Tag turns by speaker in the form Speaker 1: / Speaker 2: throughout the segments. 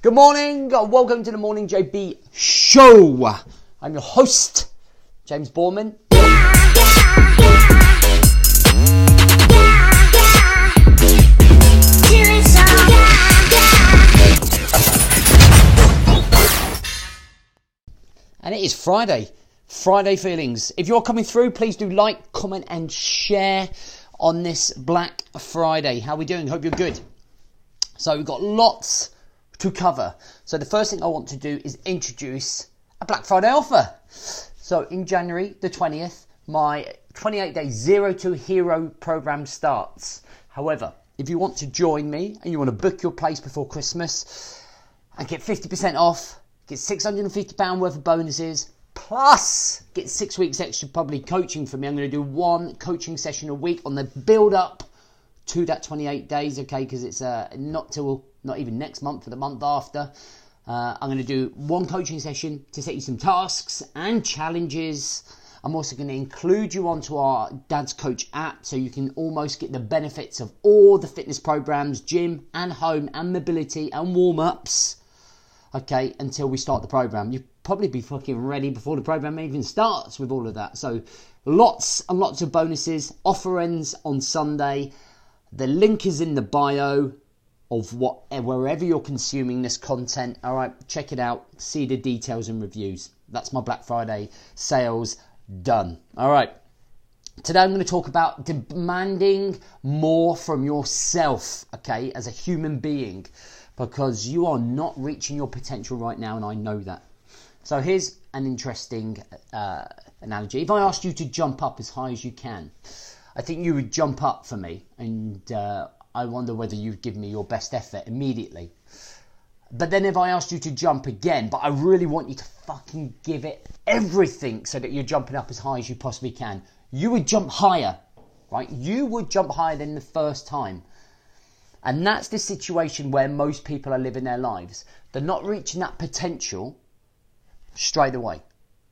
Speaker 1: Good morning, welcome to the Morning JB Show. I'm your host, James Borman. And it is Friday feelings. If you're coming through, please do like, comment and share on this Black Friday. How are we doing? Hope you're good. So we've got lots to cover. So the first thing I want to do is introduce a Black Friday offer. So in January the 20th, my 28-day Zero to Hero program starts. However, if you want to join me and you want to book your place before Christmas and get 50% off, get £650 worth of bonuses, plus get 6 weeks extra public coaching from me. I'm going to do one coaching session a week on the build up to that 28 days, okay, because it's not even next month, for the month after. I'm going to do one coaching session to set you some tasks and challenges. I'm also going to include you onto our Dad's Coach app so you can almost get the benefits of all the fitness programs, gym and home and mobility and warm-ups, okay, until we start the program. You'll probably be fucking ready before the program even starts with all of that. So lots and lots of bonuses. Offer ends on Sunday. The link is in the bio of wherever you're consuming this content. All right, check it out. See the details and reviews. That's my Black Friday sales done. All right. Today I'm going to talk about demanding more from yourself, okay, as a human being, because you are not reaching your potential right now, and I know that. So here's an interesting analogy. If I asked you to jump up as high as you can, I think you would jump up for me, and I wonder whether you'd give me your best effort immediately. But then if I asked you to jump again, but I really want you to fucking give it everything so that you're jumping up as high as you possibly can, you would jump higher, right? You would jump higher than the first time. And that's the situation where most people are living their lives. They're not reaching that potential straight away.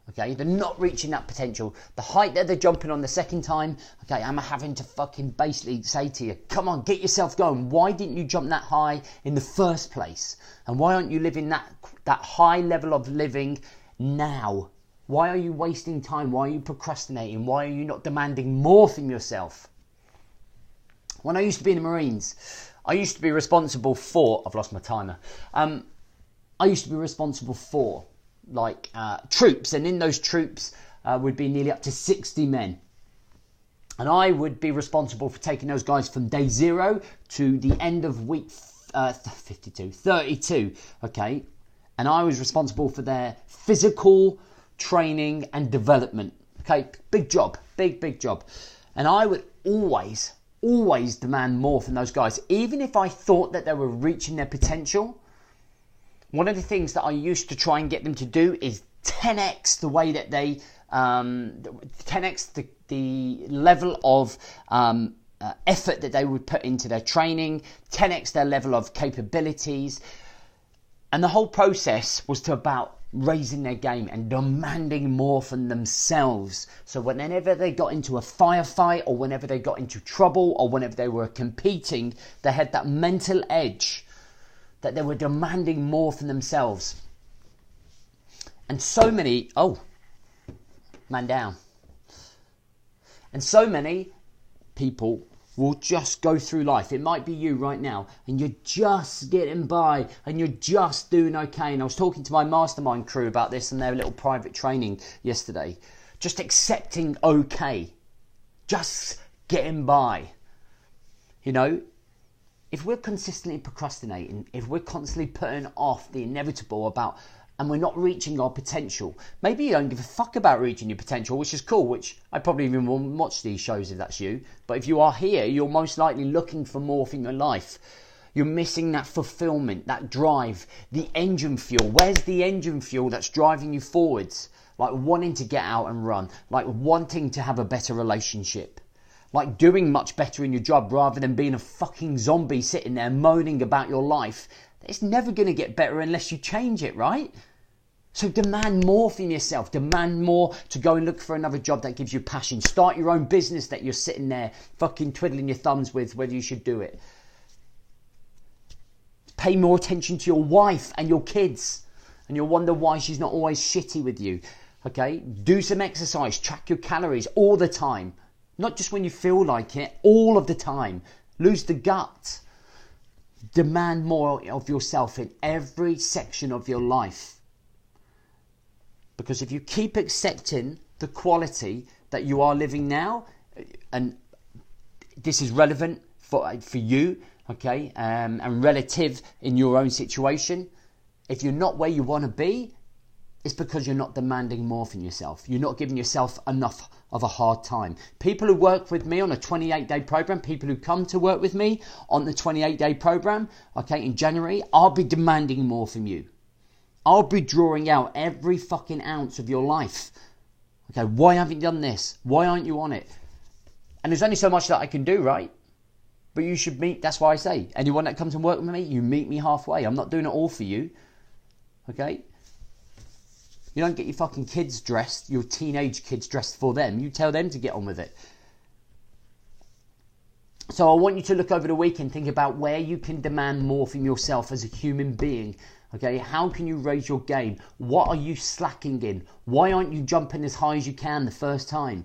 Speaker 1: Okay, they're not reaching that potential. The height that they're jumping on the second time, okay, I'm having to fucking basically say to you, come on, get yourself going. Why didn't you jump that high in the first place? And why aren't you living that high level of living now? Why are you wasting time? Why are you procrastinating? Why are you not demanding more from yourself? When I used to be in the Marines, I used to be responsible for, I've lost my timer. I used to be responsible for troops, and in those troops would be nearly up to 60 men, and I would be responsible for taking those guys from day 0 to the end of week 32, okay, and I was responsible for their physical training and development, okay, big job, big job, and I would always demand more from those guys, even if I thought that they were reaching their potential. One of the things that I used to try and get them to do is 10x the way that they, 10x the level of effort that they would put into their training, 10x their level of capabilities. And the whole process was about raising their game and demanding more from themselves. So whenever they got into a firefight, or whenever they got into trouble, or whenever they were competing, they had that mental edge that they were demanding more from themselves. And so many, man down. And so many people will just go through life. It might be you right now, and you're just getting by, and you're just doing okay. And I was talking to my mastermind crew about this and their little private training yesterday. Just accepting okay. Just getting by. You know, if we're consistently procrastinating, if we're constantly putting off the inevitable and we're not reaching our potential, maybe you don't give a fuck about reaching your potential, which is cool, which I probably even won't watch these shows if that's you. But if you are here, you're most likely looking for more from your life. You're missing that fulfillment, that drive, the engine fuel. Where's the engine fuel that's driving you forwards? Like wanting to get out and run, like wanting to have a better relationship, like doing much better in your job rather than being a fucking zombie sitting there moaning about your life. It's never going to get better unless you change it, right? So demand more from yourself. Demand more to go and look for another job that gives you passion. Start your own business that you're sitting there fucking twiddling your thumbs with whether you should do it. Pay more attention to your wife and your kids. And you'll wonder why she's not always shitty with you. Okay? Do some exercise. Track your calories all the time. Not just when you feel like it, all of the time. Lose the gut. Demand more of yourself in every section of your life. Because if you keep accepting the quality that you are living now, and this is relevant for you, okay, and relative in your own situation, if you're not where you want to be, it's because you're not demanding more from yourself. You're not giving yourself enough of a hard time. People who work with me on a 28-day program, people who come to work with me on the 28-day program, okay, in January, I'll be demanding more from you. I'll be drawing out every fucking ounce of your life. Okay, why haven't you done this? Why aren't you on it? And there's only so much that I can do, right? But you should meet, that's why I say, anyone that comes and work with me, you meet me halfway. I'm not doing it all for you. Okay? You don't get your fucking kids dressed, your teenage kids dressed for them. You tell them to get on with it. So I want you to look over the weekend, think about where you can demand more from yourself as a human being. Okay, how can you raise your game? What are you slacking in? Why aren't you jumping as high as you can the first time?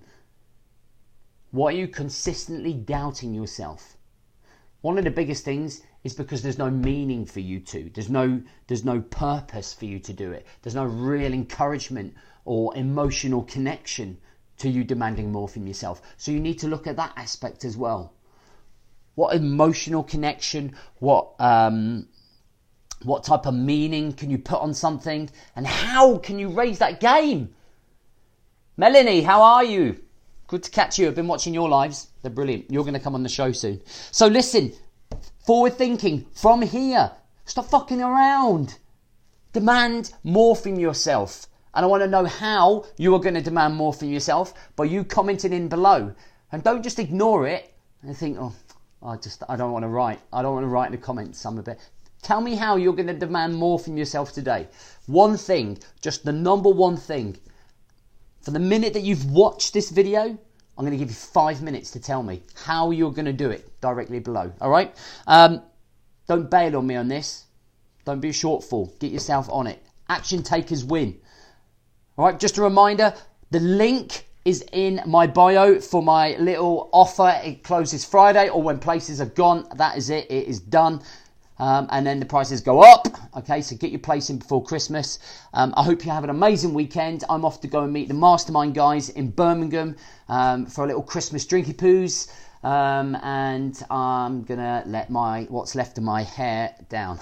Speaker 1: Why are you consistently doubting yourself? One of the biggest things is because there's no meaning for you to. There's no purpose for you to do it. There's no real encouragement or emotional connection to you demanding more from yourself. So you need to look at that aspect as well. What emotional connection, what type of meaning can you put on something? And how can you raise that game? Melanie, how are you? Good to catch you. I've been watching your lives. They're brilliant. You're going to come on the show soon. So listen, forward thinking from here. Stop fucking around. Demand more from yourself. And I want to know how you are going to demand more from yourself by you commenting in below. And don't just ignore it and think, oh, I don't want to write. I don't want to write in the comments. I'm a bit... Tell me how you're going to demand more from yourself today. One thing, just the number one thing. For the minute that you've watched this video, I'm going to give you 5 minutes to tell me how you're going to do it directly below. All right? Don't bail on me on this. Don't be a shortfall. Get yourself on it. Action takers win. All right? Just a reminder, the link is in my bio for my little offer. It closes Friday, or when places are gone. That is it. It is done. And then the prices go up. Okay, so get your place in before Christmas. I hope you have an amazing weekend. I'm off to go and meet the Mastermind guys in Birmingham for a little Christmas drinky poos. And I'm going to let what's left of my hair down.